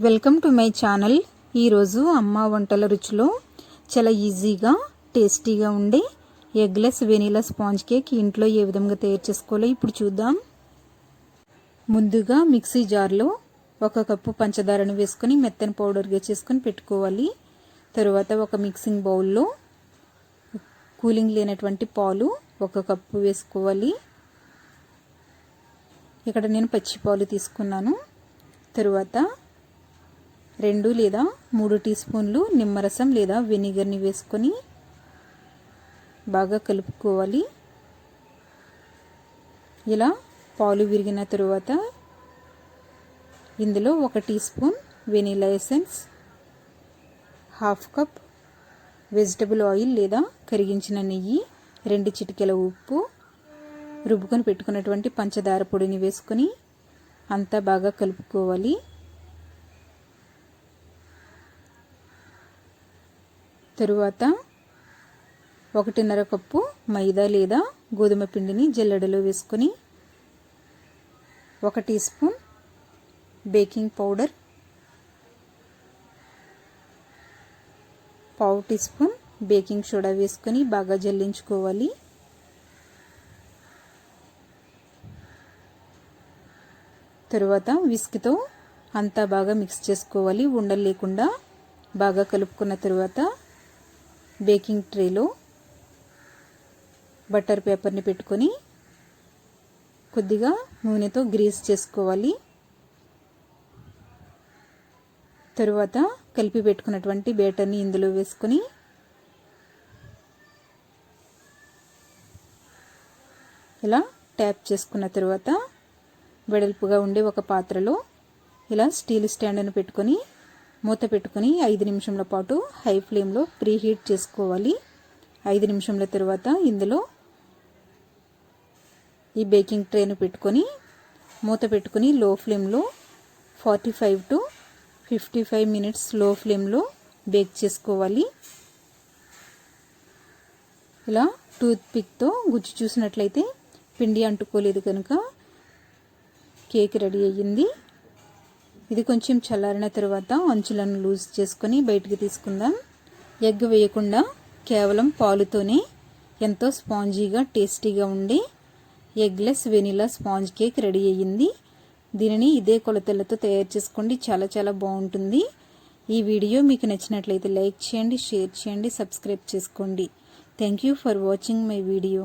Welcome to my channel. ఈరోజు అమ్మ వంటల రుచిలో చాలా ఈజీగా టేస్టీగా ఉండే ఎగ్లెస్ వెనీలా స్పాంజ్ కేక్ ఇంట్లో ఏ విధంగా తయారు చేసుకోవాలో ఇప్పుడు చూద్దాం. ముందుగా మిక్సీ జార్లో 1 కప్పు పంచదారను వేసుకొని మెత్తని పౌడర్గా చేసుకొని పెట్టుకోవాలి. తరువాత ఒక మిక్సింగ్ బౌల్లో కూలింగ్ లేనటువంటి పాలు 1 కప్పు వేసుకోవాలి. ఇక్కడ నేను పచ్చి పాలు తీసుకున్నాను. తరువాత 2 లేదా 3 టీ స్పూన్లు నిమ్మరసం లేదా వెనిగర్ని వేసుకొని బాగా కలుపుకోవాలి. ఇలా పాలు విరిగిన తరువాత ఇందులో 1 teaspoon vanilla essence, 1/2 cup vegetable oil లేదా కరిగించిన నెయ్యి, 2 చిటికెల ఉప్పు, రుబ్బుకొని పెట్టుకున్నటువంటి పంచదార పొడిని వేసుకొని అంతా బాగా కలుపుకోవాలి. తరువాత 1.5 కప్పు మైదా లేదా గోధుమ పిండిని జల్లెడలో వేసుకొని 1 teaspoon baking powder, 1/2 teaspoon baking soda వేసుకొని బాగా జల్లించుకోవాలి. తరువాత విస్క్తో అంతా బాగా మిక్స్ చేసుకోవాలి. ఉండలు లేకుండా బాగా కలుపుకున్న తరువాత బేకింగ్ ట్రేలో బటర్ పేపర్ని పెట్టుకొని కొద్దిగా నూనెతో గ్రీస్ చేసుకోవాలి. తరువాత కలిపి పెట్టుకున్నటువంటి బ్యాటర్ని ఇందులో వేసుకొని ఇలా ట్యాప్ చేసుకున్న తరువాత వెడల్పుగా ఉండే ఒక పాత్రలో ఇలా స్టీల్ స్టాండ్ను పెట్టుకొని మూత పెట్టుకొని 5 నిమిషంల పాటు హై ఫ్లేమ్లో ప్రీహీట్ చేసుకోవాలి. 5 నిమిషంల తర్వాత ఇందులో ఈ బేకింగ్ ట్రేను పెట్టుకొని మూత పెట్టుకొని లో ఫ్లేమ్లో 45 to 55 మినిట్స్ లో ఫ్లేమ్లో బేక్ చేసుకోవాలి. ఇలా టూత్ పిక్తో గుచ్చి చూసినట్లయితే పిండి అంటుకోలేదు కనుక కేక్ రెడీ అయ్యింది. ఇది కొంచెం చల్లారిన తర్వాత అంచులను లూజ్ చేసుకొని బయటికి తీసుకుందాం. ఎగ్ వేయకుండా కేవలం పాలుతోనే ఎంతో స్పాంజీగా టేస్టీగా ఉండే eggless vanilla sponge cake ready అయ్యింది. దీనిని ఇదే కొలతలతో తయారు చేసుకోండి, చాలా చాలా బాగుంటుంది. ఈ వీడియో మీకు నచ్చినట్లయితే లైక్ చేయండి, షేర్ చేయండి, సబ్స్క్రైబ్ చేసుకోండి. Thank you for watching my video.